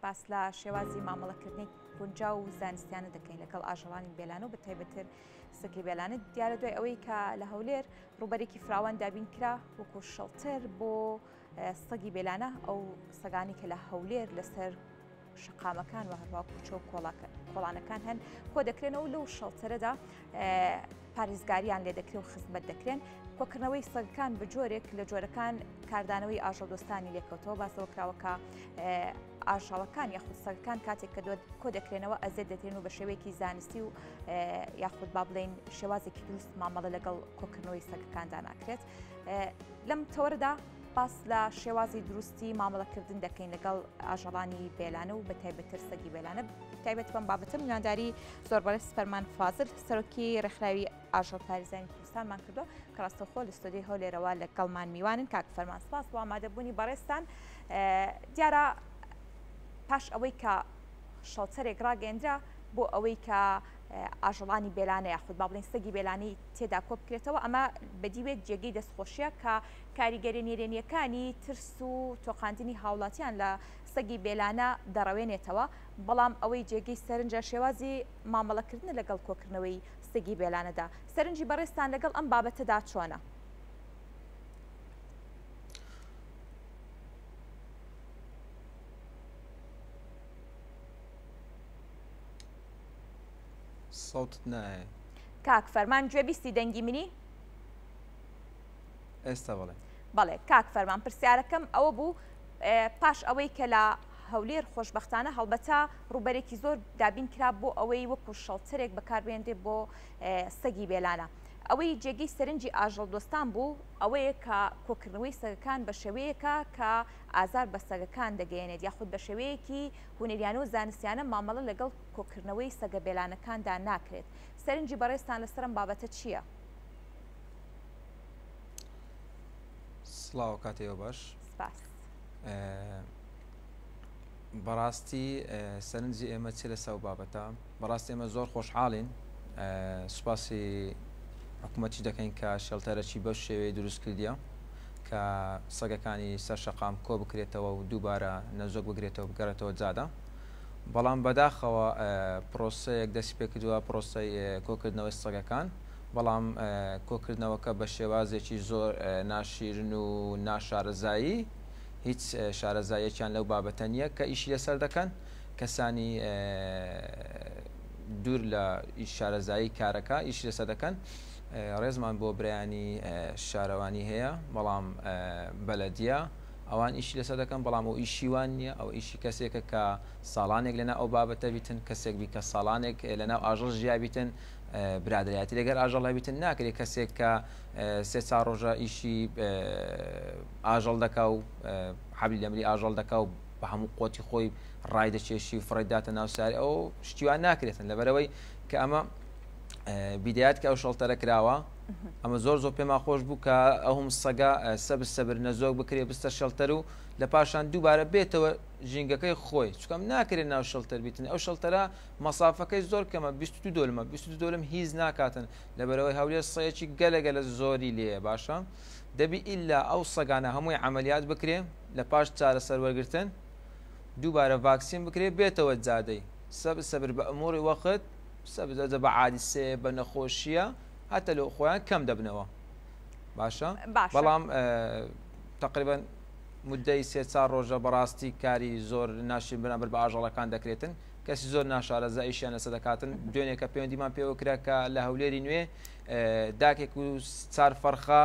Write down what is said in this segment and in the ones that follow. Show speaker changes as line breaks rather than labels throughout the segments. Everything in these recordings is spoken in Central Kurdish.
باس لە شێوازی مامەڵەکردنی گونجا و زانستیانە دەکەین لەگەڵ ئاژەڵانی بێلانە و بە تایبەتر سەگی بێلانە دیارە دوای ئەوەی کە لە هەولێر ڕوبەرێکی فراوان دابین کرا وەکو شەڵتر بۆ سەگی بێلانە ئەو سەگانی کە لە هەولێر لەسەر شقامەکان و هەروە کوچە و کۆڵانەکان هەن کۆ دەکرێنەوە لەو شەڵترەدا پارێزگاریان لێ دەکرێت و خزمەت دەکرێن کۆکردنەوەی سەگەکان بە جۆرێک لە جۆرەکان کاردانەوەی ئاژەڵ دۆستانی لێکەوتەوە باسەوە کراوەکە ئاژەڵەکان یاخود سەگەکان کاتێک کە کۆ دەکرێنەوە ئەزێت دەترێن و بە شێوەیەکی زانستی و یاخود با بڵێن شێوازێکی دروست مامەڵە لەگەڵ کۆکردنەوەی سەگەکاندا ناکرێت لەم تەوەرەدا باس لە شێوازی دروستی مامەڵەکردن دەکەین لەگەڵ ئاژەڵانی بێلانە و بە تایبەتر سەگی بێلانە تایبەت بەم بابەتە میوانداری زۆر بەڕێز فەرمان فازل سەرۆکی ڕێکخراوی ئاژەڵ پارێزانی کوردستانمان کردووە کە ڕاستەوخۆ لە ستۆدیۆی هەولێرەوە لەگەڵمان میوانن کاک فەرمان سپاس بۆ ئامادەبوونی بەڕێزتان دیارە پاش ئەوەی کە شەڵتەرێک ڕاگەیەندرا بۆ ئەوەی کە ئاژەڵانی بێلانە یاخود با بڵێن سەگی بێلانی تێدا کۆ بکرێتەوە ئەمە بەدیوێت جێگەی دەستخۆشیە کە کاریگەری نێرێنیەکانی ترس و تۆقاندنی هاوڵاتیان لە سەگی بێلانە دەڕەوێنێتەوە بەڵام ئەوەی جێگەی سەرنجە شێوازی مامەڵەکردن لەگەڵ کۆکردنەوەی سەگی بێلانەدا سەرنجی بەڕێستان لەگەڵ ئەم بابەتەدا چۆنە؟
صوتت نایە
کاک فەرمان گوێبیستی دەنگی منی؟
ئێستا بڵێ
بەڵێ کاک فەرمان پرسیارەکەم ئەوە بوو پاش ئەوەی کە لە هەولێر خۆشبەختانە هەڵبەتە ڕوبەرێکی زۆر دابین کرا بۆ ئەوەی وەکو شەڵترێک بەکاربێنرێ بۆ سەگی بێلانە ئەوەی جێگەی سەرنجی ئاژەڵ دۆستان بوو ئەوەیە کە کۆکردنەوەی سەگەکان بە شێوەیەکە کە ئازار بە سەگەکان دەگەیەنێت یاخود بە شێوەیەکی هونەریانە و زانستیانە مامەڵە لەگەڵ کۆکردنەوەی سەگە بێلانەکاندا ناکرێت سەرنجی بەڕێستان لەسەرم بابەتە چییە؟
سڵاو کاتێوە باش
سپاس
بەڕاستی سەرنجی ئێمە چ لە سەو بابەتە بەڕاستی ئێمە زۆر خۆشحاڵین سوپاسی حکوومەتی دەکەین کە شەڵتەرەکی بەو شێوەیە دروست کردیە کە سەگەکانی سەر شەقام کۆ بکرێتەوە و دووبارە نەزۆک بگرێتەوە بگەڕێتەوە جادە بەڵام بەداخەوە پرۆسەیەک دەستی پێ کردووە پرۆسەی کۆکردنەوەی سەگەکان بەڵام کۆکردنەوەکە بە شێوازێکی زۆر ناشیرن و ناشارەزایی هیچ شارەزایەکیان لەو بابەتە نییە کە ئیشی لەسەر دەکەن کەسانی دوور لە شارەزایی کارەکە ئیشی لەسەر دەکەن ڕێزمان بۆ برایانی شارەوانی هەیە بەڵام بەلەدیە ئەوان ئیشی لەسەر دەکەن بەڵام ئەو ئیشیوان نییە ئەو ئیشی کەسێکە کە ساڵانێک لەنا ئەو بابەتە بیتن کەسێک بی کە ساڵانێک لەناو ئاژەڵ ژیا بیتن برادایەتی لەگەر ئاژەڵ بیتن ناکرێت کەسێک کە سێ چار ڕۆژە ئیشی ئاژەڵ دەکا و حەبلی لەمری ئاژەڵ دەکا و بە هەموو قۆتی خۆی ڕای دەچێشی و فڕێداتە ناوساری ئەو شتیوان ناکرێتن لەبەرەوەی کە ئەمە بیدایەت کە ئەو شەڵتەرە کراوە ئەمە زۆر زۆر پێما خۆش بوو کە ئەوم سەگا سەبر نەزۆک بکرێ بستە شەڵتەر و لە پاشان دووبارە بێتەوە ژینگەکەی خۆی چکەم ناکرێت ناو شەڵتەر بیتن ئەو شەڵتەرە مەسافەکەی زۆر کەمە 22 دۆلمە 22 دۆلم هیچ ناکاتن لەبەرەوەی هەولێر سەیەکی گەلە زۆری لێە باشە دەبی ئیلا ئەو سەگانە هەمووی عملیات بکرێ لە پاش چارەسەر وەرگرتن دووبارە ڤاکسین بکرێ بێتەوە جادەی سەبر بە ئەموری وەخت سەبزە بە عادیسێ بە نەخۆشیە هەتە لە خۆیان کەم دەبنەوە باشە بەڵام تقریبا مدەی سێ چار ڕۆژە بەڕاستی کاری زۆر ناشین بەرامبەر بە ئاژەڵەکان دەکرێتن کەسی زۆر ناشارەزاییشیان لەسەر دەکاتن دوێنێکە پەیوەندیمان پێوە کرا کە لە هەولێری نوێ داکێک و چار فەرخە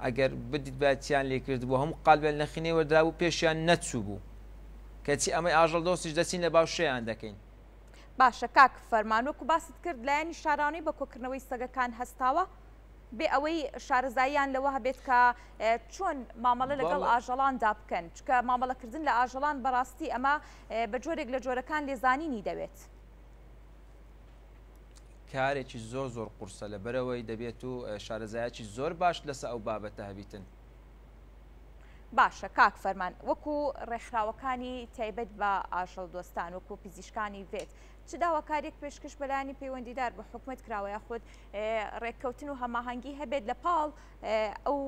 ئەگەر بدیت بەچیان لێ کرد بوو هەموو قالبێن لە خینەی وەردرا بوو پێشیان نەچوو بوو کەچی ئەمەی ئاژەڵ دۆستیش دەچین لە باوشەیان دەکەین
باشە کاک فەرمانوەکو باست کرد لایەنی شارانەی بە کۆکردنەوەی سەگەکان هەستاوە بێ ئەوەی شارەزاییان لەوە هەبێت کە چۆن مامەڵە لەگەڵ ئاژەڵاندا بکەن چکە مامەڵەکردن لە ئاژەڵان بەڕاستی ئەمە بە جۆرێک لە جۆرەکان لێزانینی دەوێت
کارێکی زۆر قورسە لە بەرەوەی دەبێت و شارەزایەکی زۆر باش لەسەر ئەو بابەتە هەبیتن
باشە کاک فەرمان وەکو ڕێکخراوەکانی تایبەت بە ئاژەڵ دۆستان وەکو پزیشکانی vێت چ داواکارێک پێشکەش بەلایانی پەیوەندیدار بە حکوومەت کراوە یاخود ڕێککەوتن و هەماهەنگی هەبێت لە پاڵ ئەو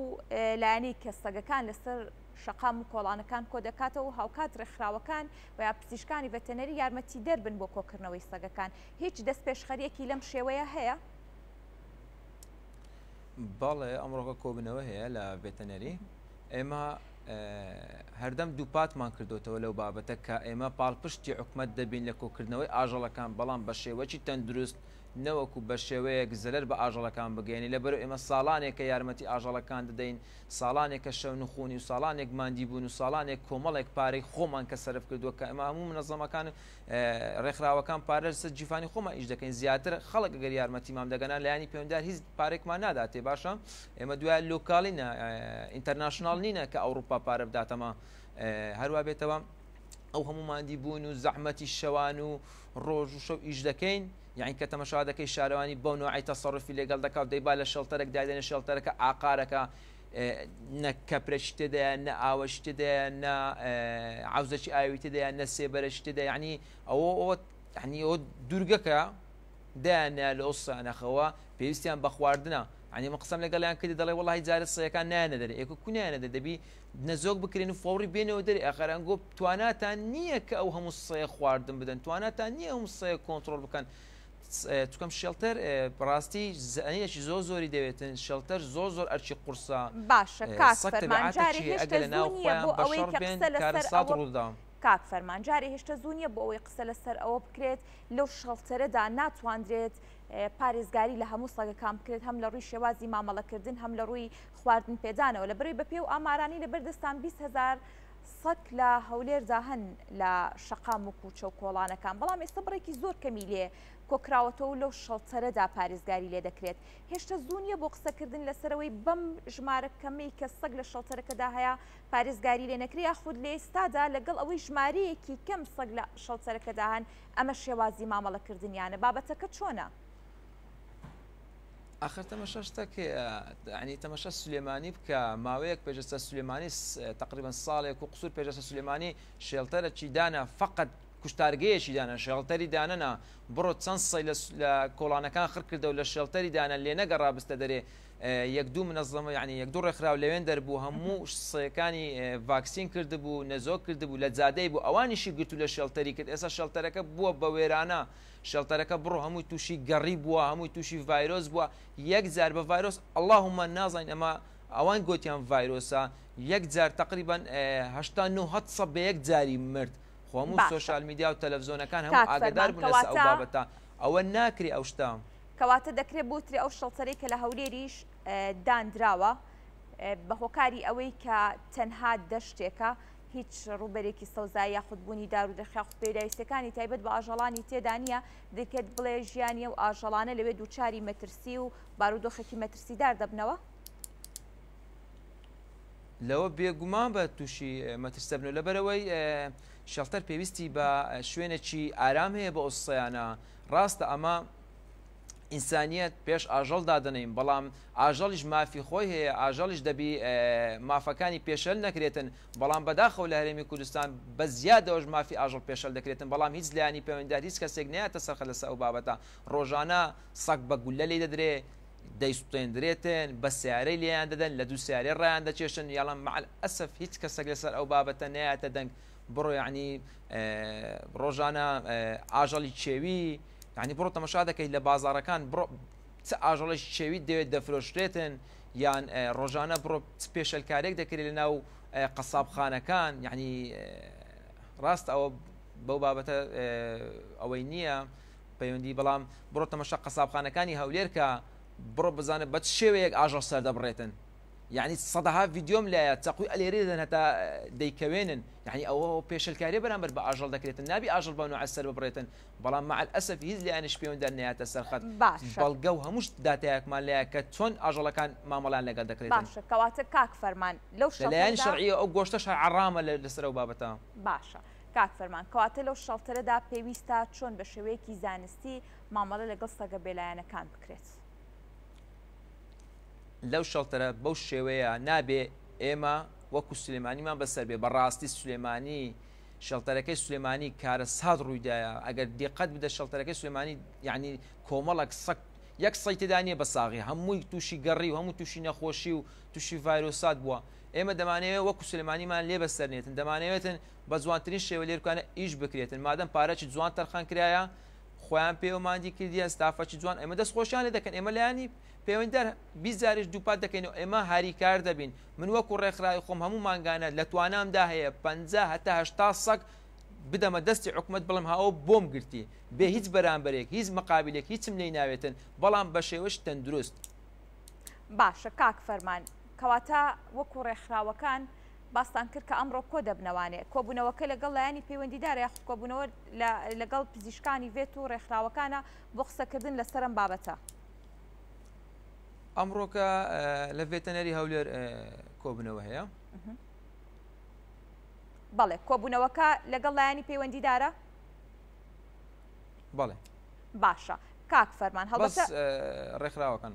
لایەنەی کە سەگەکان لەسەر شەقام و کۆڵانەکان کۆ دەکاتەوە و هاوکات ڕێکخراوەکان و یا پزیشکانی ڤێتەنەری یارمەتی دەربن بۆ کۆکردنەوەی سەگەکان. هیچ دەست پێشخەریەکی لەم شێوەیە هەیە؟
بەڵێ ئەمڕۆکە کۆبنەوە هەیە لە ڤێتەنەری. ئێمە هەردەم دووپاتمان کردوتەوە لەو بابەتە کە ئێمە پاڵپشتی حکومەت دەبین لە کۆکردنەوەی ئاژەڵەکان، بەڵام بە شێوەی تەندروست نەوەکو بە شێوەیەک زەرەر بە ئاژەڵەکان بگەێنی. لەبەر ئێمە ساڵانێکە یارمەتی ئاژەڵەکان دەدەین، ساڵانێکە شەو نخوونی و ساڵانێک ماندی بوون و ساڵانێک کۆمەڵێک پارەی خۆمان کە سەرف کردووە کە ئەمە هەموو منەظەمەکان ڕێکخراوەکان پارە سەر جیفانی خۆمان ئیش دەکەین. زیاتر خەڵک ئەگەر یارمەتی مام دەگەنان لایانی پەیوەنددار هیچ پارێکمان ناداتێ. باشە ئێمە دوای لۆکاڵینە ئینتەرناشناڵ نینە کە ئەوروپا پارە بداتەمە. هەروە بێتەوە ئەو هەموو ماندی بوون و زەحمەتی شەوان و ڕۆژ و شەو ئیش دەکەین، یعنی کە تەمەشا دەکەی شارەوانی بەو نوعی تەسەڕفی لەگەڵ دەکات دەیبا لە شەڵتەرێک دادێنە شەڵتەرەکە ئاقارەکە نە کەپرەش تێدایە نە ئاوەش تێدایە نە عەوزەکی ئاوی تێدایە نە سێبەرەش تێدایە، یعنی ئەوە یعنی ئەوە دوورگەکە دایانە لە ئۆسانەخەوە پێویستیان بە خواردنە. عنی مە قسەم لەگەڵیان کردی دەڵێ وەڵی جارە سەیەکان نایەنە دەرێ ئێکە کونیانە دەبی نەزۆک بکرێن و فۆڕی بێنەوە دەرێ ئەخەرەنگۆ تواناتان نییە کە ئەو هەموو سەیە خواردن بدەن، تواناتان نییە هەموو سەیە کۆنتترۆل بکەن. توکەم شێڵتەر بڕاستی زانیەکی زۆری دەوێتن شێڵتەر زۆر ئەرچی قورسە
باشە ئەگە لە ناو
ڕوودا.
کاک فەرمانجارێ هێشتا زوونیە بۆ ئەوەی قسە لەسەر ئەوە بکرێت لەو شەڵتەرەدا ناتوانرێت پارێزگاری لە هەموو سەگەکان بکرێت، هەم لە ڕووی شێوازی مامەڵەکردن هەم لە ڕووی خواردن پێدانەوە. لە بەرەوەی بەپێ و ئامارانی لە بەردەستان 20,000 سەگ لە هەولێردا هەن لە شەقام و کوچە و کۆڵانەکان، بەڵام ئێستا بڕێکی زۆر کەمی لێ کۆکراوەتەوە لەو شەڵتەرەدا پارێزگاری لێ دەکرێت. هێشتا زوونیە بۆ قسەکردن لەسەرەوەی بەم ژمارە کەمەی کە سەگ لە شەڵتەرەکەدا هەیە پارێزگاری لێ نەکرێت، یاخود لە ئێستادا لەگەڵ ئەوەی ژمارەیەکی کەم سەگ لە شەڵتەرەکەدا هەن ئەمە شێوازی مامەڵەکردنیانە. بابەتەکە چۆنە؟
آخر تەمەشا شتێکێ ینی تەمەشا سولێمانی بکە ماوەیەک پێشەستا سولێمانی تقریبا ساڵێک و قسوور پێشەستا سولێمانی شێڵتەرێکی دانا فقط کوشتارگەیەکی دانا شێڵتەری دانەنا بڕۆ چەند سەی لە کۆڵانەکان خڕ کردە و لە شێڵتەری دانا لێ نەگەڕا بستە دەرێ یەک دوو منەظەمە یعنی یەک دوو ڕێکخراو لەوێن دەربوو هەموو سەیەکانی ڤاکسین کردبوو نەزۆک کردبوو لە جادەی بوو ئەوانیشی گرتو لە شێڵتەری کرد. ئێستا شێڵتەرەکە بووە بە وێرانە، شێڵتەرەکە بڕۆ هەمووی تووشی گەڕی بووە، هەمووی تووشی ڤایرۆس بووە. یەک جار بە ڤایرۆس اللهمە نازانین ئەمە ئەوان گوتیان ڤایرۆسە، یەک جار تقریبا 89 بە یەک جاری مرد. خۆ هەموو سۆشال میدیا و تەلەڤزیۆنەکان هەموو ئاگادار بوون لەسەر ئەو بابەتە. ئەوە ناکری ئەو شتە.
کەواتە دەکرێت بوتری ئەو شەڵتەرەی کە لە هەولێریش دانراوە بە هۆکاری ئەوەی کە تەنها دەشتێکە هیچ ڕوبەرێکی سەوزایی یاخودبوونی دار و دەخراخ پێداویستەکانی تایبەت بە ئاژەڵانی تێدا نیە، دەکرێت بڵێ ژیانیە و ئاژەڵانە لەوێ دووچاری مەترسی و بارودۆخێکی مەترسیدار دەبنەوە.
لەوە بێگومان بە تووشی مەترسە بنەوە لەبەرەوەی شەڵتەر پێویستی بە شوێنێکی ئارام هەیە بە ئۆسەیانە. ڕاستە ئەمە ئینسانیەت پێش ئاژەڵ دادنین، بەڵام ئاژەڵیش مافی خۆی هەیە، ئاژەڵیش دەبی مافەکانی پێشەل نەکرێتن، بەڵام بەداخەوە لە هەرێمی کوردستان بە زیادەوەش مافی ئاژەڵ پێشەل دەکرێتن، بەڵام هیچ لایانی پەیوەنددار هیچ کەسێک نایەتە سەرخە لەسەر ئەو بابەتە. ڕۆژانە سەگ بە گولە لێ دەدرێ دەیسوتێنرێتن بە سیارەی لێیان دەدەن لە دوو سیارەی ڕیان دەچێشن، یاڵم مەعەل ئەسف هیچ کەسێک لەسەر ئەو بابەتە نایەتە دەنگ. بڕۆ یعنی ڕۆژانە ئاژەڵی چێوی یعنی بڕۆ تەمەشا دەکەیت لە بازارەکان بڕۆ چ ئاژەڵی چێوی دەوێت دەفرۆشتێتن یان ڕۆژانە بڕۆ پێشەلکارێک دەکرێت لە ناو قەسابخانەکان. یعنی ڕاست ئەوە بەو بابەتە ئەوەی نییە پەیوەندی، بەڵام بڕۆ تەمەشا قەسابخانەکانی هەولێر کە بڕۆ بزانێت بە شێوەیەک ئاژەڵ سەردەبڕێتن، یعنی سەدەها ڤیدیۆم لایە چاقوی ئەلێرێ دەدەن هەتا دەیکەوێنن، یعنی ئەوە پێشەلکاری بەرامبەر بە ئاژەڵ دەکرێتن، نابی ئاژەڵ بە نوع سەر ببڕێتن، بەڵام مەعەل ئەسف هیچ لایەنش پەیوەنددار نایەتە سەرخەت. بەڵگە و هەموو داتایەکمان لایە کە چۆن ئاژەڵەکان مامەڵان لەگەڵ دەکرێتن.
باشە کەواتە کاک فەرمان لەو
لایەن شەرعیە ئەو گۆشتەش حرامە لەسەر ئەو بابەتە.
باشە کاک فەرمان کەواتە لەو شەڵتەرەدا پێویستە چۆن بە شێوەیەکی زانستی مامەڵە لەگەڵ سەگە بێلایەنەکان بکرێت.
لەو شەڵتەرە بەو شێوەیە نابێ ئێمە وەکو سلێمانیمان بەسەر بێ. بەڕاستی سلێمانی شەڵتەرەکەی سلێمانی کارە ساد ڕوویدایە، ئەگەر دیقەت بدە شەڵتەرەکەی سلێمانی یعنی کۆمەڵک سەگ یەک سەی تێدا نیە بە ساغی، هەمووی تووشی گەڕی و هەموو تووشی نەخۆشی و تووشی ڤایرۆسات بووە. ئێمە دەمانەوێت وەکو سلێمانیمان لێ بەسەرنێتن دەمانەوێتن بە جوانترین شێوە لێرکانە ئیش بکرێتن مادەم پارەی جوان تەرخان کرایە خۆیان پێوەماندی کردیە ستافەی جوان ئێمە دەست خۆشیان لێ دەکەن ئێمە لایانی پەیوەندیدار 20 جاریش دووپات دەکەینەوە ئێمە هاریکار دەبین من وەکو ڕێکخراوی خۆم هەموو مانگانە لە توانامدا هەیە 50 هەتا 80 سەگ بدەمە دەستی حکومت بڵم هاوە بۆم گرتی بێ هیچ بەرامبەرێک هیچ مقابلێک هیچم لێی ناوێتن بەڵام بە شێوەش تەندروست.
باشە کاک فەرمان کەواتە وەکو ڕێکخراوەکان باستان کرد کە ئەمڕۆ کۆ دەبنەوانێت کۆبوونەوەکە لەگەڵ لایانی پەیوەندیدارە یاخود کۆبوونەوە لەگەڵ پزیشکانی vێت و ڕێکخراوەکانە بۆ قسەکردن لەسەر ئەم بابەتە.
ئەمڕۆکە لە ڤێتەنەری هەولێر کۆبوونەوە هەیە؟
بەڵێ کۆبوونەوەکە لەگەڵ لایانی پەیوەندیدارە؟
بەڵێ.
باشە کاک فەرمان
هەڵبەتە ڕێکخراوەکان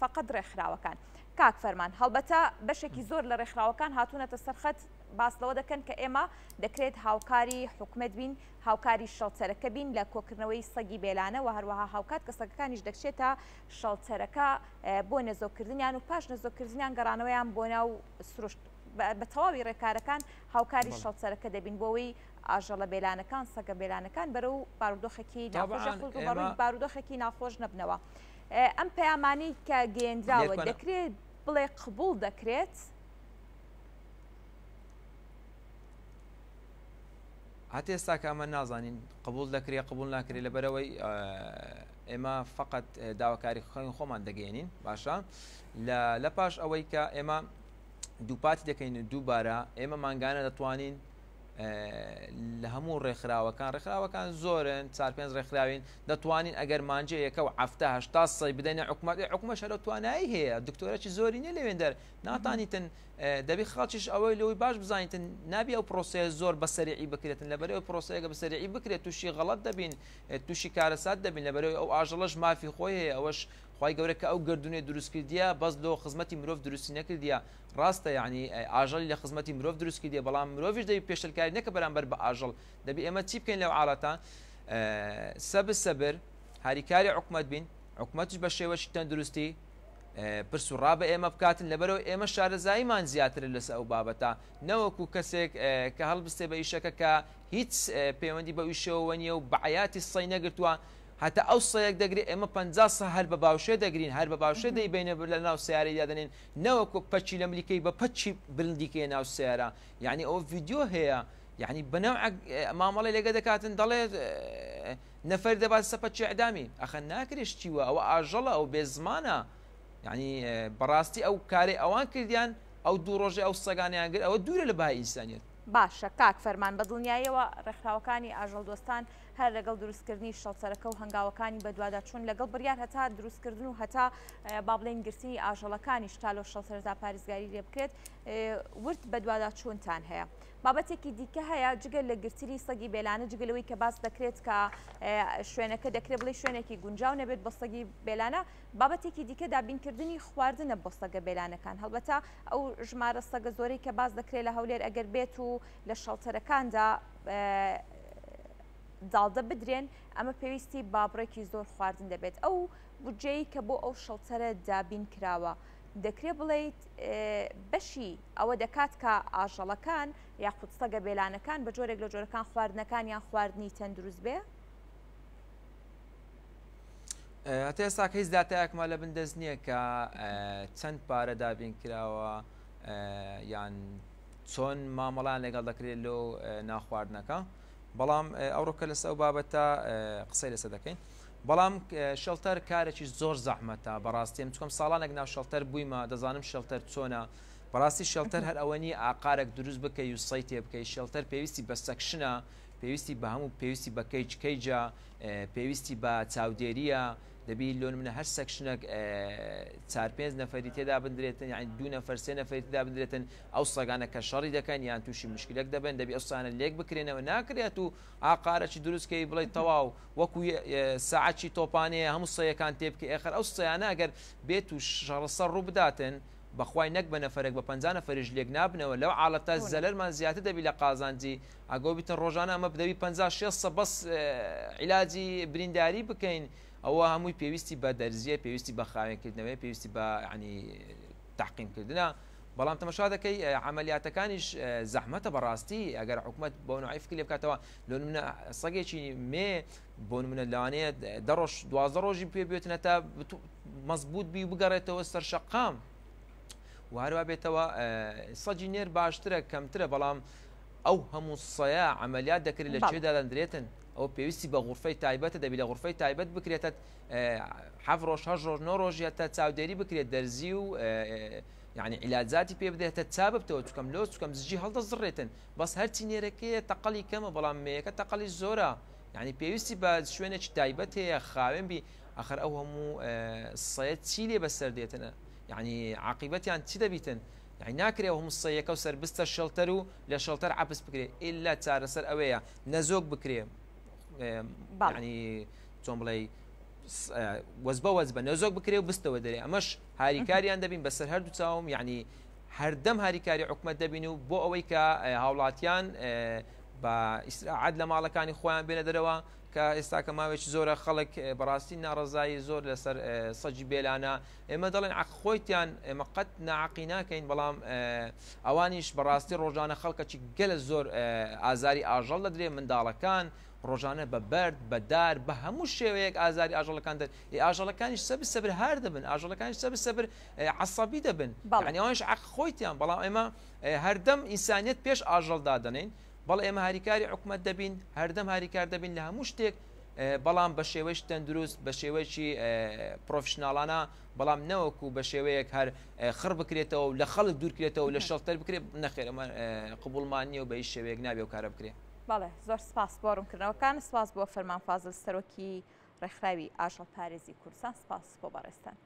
فقط ڕێکخراوەکان کاک فەرمان هەڵبەتە بەشێکی زۆر لە ڕێکخراوەکان هاتوونەتە سەرخەت باسلەوە دەکەن کە ئێمە دەکرێت هاوکاری حکومت بین هاوکاری شەڵچەرەکە بین لە کۆکردنەوەی سەگی بێلانە و هەروەها هاوکات کە سەگەکانیش دەکشێتە شەڵچەرەکە بۆ نەزۆکردنیان و پاش نەزۆکردنیان گەڕانەوەیان بۆ ناو سروشت بە تەواوی ڕێکارەکان هاوکاری شەڵچەرەکە دەبین بۆەوەی ئاژەڵە بێلانەکان سەگە بێلانەکان بەرەو بارودۆخێکی ناخۆش بەڕووی بارودۆخێکی ناخۆش نەبنەوە. ئەم پەیامانەی کە گەیەنراوە دەکرێت بڵێ قبول دەکرێت؟
هەتا ئێستا کە ئەمە نازانین قبول دەکرێت قبول ناکرێت لەبەرەوەی ئێمە فقط داواکاری خۆمان دەگەێنین باشە لە پاش ئەوەی کە ئێمە دووپاتی دەکەین دووبارە ئێمە مانگانە دەتوانین لە هەموو ڕێکخراوەکان زۆرن 4-5 ڕێکخراوین دەتوانین ئەگەر مانجەیەکە و هەفتە 80 سەی بدەینە حکومەت هەرە توانایی هەیە دکتۆرەی زۆری نیە لەوێندەر ناتانیتن دەبی خەڵکیش ئەوەی لەوەی باش بزانیتن نابی ئەو پرۆسەیە زۆر بەسەریعی بکرێتن لەبەرەوەی پرۆسەیەکە بەسەریعی بکرێت تووشی غەڵەت دەبین تووشی کارەسات دەبین لەبەرەوەی ئەو ئاژەڵەش مافی خۆی هەیە ئەوەش خی گەورە کە ئەو گردونێ دروستکردیە بەس لۆ خزمەتی مرۆڤ دروستی نەکردیە ڕاستە یعنی ئاژەڵی لە خزمەتی مرۆڤ دروست کردیە بەڵام مرۆڤش دەبی پێشەلکاری نەکە بەرامبەر بە ئاژەڵ دەبی ئێمە چی بکەین لەو حاڵەتە سەبر هاریکاری حکومت بین حکومەتش بە شێوەشی تەندروستی پرس و ڕابە ئێمە بکاتن لەبەرەوە ئێمە شارەزاییمان زیاتر لەسەر ئەو بابەتە نەوەکو کەسێک کە هەڵبستێ بە ئیشەکە کە هیچ پەیوەندی بە ئیشەوە نیە و بەعەتی سەی نەگرتووە هەتا ئەو سەیەک دەگری ئێمە 50 سە هەر بە باوشێ دەگرین هەر بە باوشێ دەیبینە لە ناو سیارەی دادنین نەوەکو پەچی لە ملیکەی بە پەچی بلندیکەیە ناو سیارە یعنی ئەو ڤیددیۆ هەیە یعنی بەنەو مامەڵی لێگە دەکاتن دەڵێت نەفەر دەبات سەپەچی ئەعدامی ئەخە ناکرێش چیوە ئەوە ئاژەڵە ئەو بێزمانە یعنی بەڕاستی ئەو کارێ ئەوان کردیان ئەو دوو ڕۆژێ ئەو سەگانیان گر ئەوە دوورە لە بەهای ئینسانیەت.
باشە کاک فەرمان بە دڵنیاییەوە ڕێکخراوەکانی ئاژەڵ دۆستان هەر لەگەڵ دروستکردنی شەڵچەرەکە و هەنگاوەکانی بەدوادا چوون لەگەڵ بڕیار هەتا دروستکردن و هەتا با بڵێن گرتنی ئاژەڵەکانی شتالۆ شەڵچەرەدا پارێزگاری لێ بکرێت ورد بەدوادا چوونتان هەیە. بابەتێکی دیکە هەیە جگە لە گرتنی سەگی بێلانە جگەلەوەی کە باس دەکرێت کە شوێنەکە دەکرێت بڵێ شوێنێکی گونجاو نەبێت بۆ سەگی بێلانە بابەتێکی دیکە دابینکردنی خواردنە بۆ سەگە بێلانەکان هەڵبەتە ئەو ژمارە سەگە زۆرەی کە باس دەکرێت لە هەولێر ئەگەر بێت و لە شەڵچەرەکاندا داڵدە بدرێن ئەمە پێویستی بابڕێکی زۆر خواردن دەبێت ئەو بودجەی کە بۆ ئەو شەڵچەرە دابین کراوە دەکرێت بڵێیت بەشی ئەوە دەکات کە ئاژەڵەکان یاخود سەگە بێلانەکان بە جۆرێک لە جۆرەکان خواردنەکان یان خواردنی تەندروست بێ؟
هەتا ئێستا هیچ داتایەکمان لە بندەست نییە کە چەند پارە دابین کراوە یان چۆن مامەڵان لەگەڵ دەکرێت لەو ناخواردنەکە بەڵام ئەوڕۆکە لەسە ئەو بابەتە قسەی لەسەر دەکەین بەڵام شەڵتەر کارێکی زۆر زەحمەتە بەڕاستیم چکۆم ساڵانێک ناو شەڵتەر بوویمە دەزانم شەڵتەر چۆنە بەڕاستی شەڵتەر هەر ئەوەنی ئاقارێک دروست بکەی و سەی تێ بکەی شەڵتەر پێویستی بە سەکشنە پێویستی بە هەموو پێویستی بە کەیجە پێویستی بە چاودێریە دەبی لۆن منە هەر سەکشنێک 4-5 نەفەری تێدا بندرێتن یعنی 2 نەفەر 3 نەفەری تێدا بندرێتن ئەو سەگانە کە شەڕی دەکەن یان تووشی مشکلێک دەبن دەبی ئەو سانە لێک بکرێنەوە ناکرێت و ئاقارەی دروستکەی بڵێ تەواو وەکو ساعەتی تۆپانەیە هەموو سەیەکان تێ بکە ئێخەر ئەو سەیانە ئەگەر بێت و شەڕەسەر ڕوو بداتن بەخوای نەک بە نەفرێک بە 50 نەفرش لێک نابنەوە لەو حاڵەتە زەلەرمان زیاتر دەبی لە قازانجی ئەگەو بیتن ڕۆژانە ئەمە بدەوی 50-60 بەس عیلاجی برینداری بکەین ئەوە هەمووی پێویستی بە دەرزیە پێویستی بە خاوێنکردنەوەی پێویستی بە ینی تحقیمکردنە بەڵام تەماشا دەکەی عملیاتەکانیش زەحمەتە بەڕاستی ئەگەر حکوومەت بۆ نوعی فکری لێ بکاتەوە لۆ نمونە سەگێکی مێ بۆ نمونە لەوانەیە 12 ڕۆژی پێ بێتنە تا مەزبوط بی و بگەڕێتەوە سەر شەقام و هەروە بێتەوە سەگی نێر باشترە کەمترە بەڵام ئەو هەموو سەیە عملیات دەکرێت لە کوێدا دەندرێتن ئەو پێویستی بە غورفەی تایبەتە دەبی لە غورفەی تایبەت بکرێتە 7 ڕۆژ 8 ڕۆژ 9 ڕۆژ تا چاودێری بکرێت دەرزی و يعني علاجاتی پێ بدێتە چا ببتەوە چکەم لۆ چکەم زجی هەڵدەزڕێتن بەس هەرچی نێرەکەیە تەقەڵی کەمە بەڵام مێیەکە تەقەڵی زۆرە يعني پێویستی بە شوێنێکی تایبەت هەیە خاوێن بی ئەخر ئەو هەموو سەیە چی لێ بەسەر دێتنە يعني عاقبەتیان چی دەبیتن يعني ناکرێ هەموو سەیەکە و سەربستە شەڵتەر و لە شەڵتەر عەپس بکرێ ئللا چارەسەر ئەوەیە نەزۆک بکرێ يعني چۆن بڵێ وەزبە وەزبە نەزۆک بکرێ و بستەوە دەرێ ئەمەش هاریکاریان دەبین بەسەر هەردوو چاوم یعنی هەردەم هاریکاری حکومەت دەبین و بۆ ئەوەی کە هاوڵاتیان بە ئیسراحەت لە ماڵەکانی خۆیان بێنە دەرەوە کە ئێستا کە ماوێکی زۆرە خەڵک بەڕاستی ناڕزایی زۆر لەسەر سەجی بێلانە ئێمە دەڵێن خۆیتیان ئێمە قەت ناعقی ناکەین بەڵام ئەوانیش بەڕاستی ڕۆژانە خەڵکەکی گەلە زۆر ئازاری ئاژەڵ دەدرێ منداڵەکان ڕۆژانە بە بەرد بەدار بە هەموو شێوەیەک ئازاری ئاژەڵەکان دەن ئاژەڵەکانیش سەبر هەر دەبن ئاژەڵەکانیش سەبر عەسەبی دەبن یعنی ئەوانش خۆیتیان بەڵام ئێمە هەردەم ئینسانیەت پێش ئاژەڵدا دەنین بەڵام ئێمە هاریکاری حکومەت دەبین هەردەم هاریکار دەبین لە هەموو شتێک بەڵام بە شێوەیەکی تەندروست بە شێوەیەکی پرۆفشناڵانە بەڵام نەوەکو بە شێوەیەک هەر خڕ بکرێتەوە و لە خەڵک دوورکرێتەوە و لە شەڵتەر بکرێت نەخێر ئەمە قبوڵمان نییە و بە هیچ شێوەیەک نابێ و کارە بکرێت.
بەڵێ زۆر سپاس بۆ ڕوونکردنەوەکان سپاس بۆ فەرمان فازڵ سەرۆکی ڕێکخراوی ئاژەڵ پارێزی کوردستان سپاس بۆ بەڕێستان.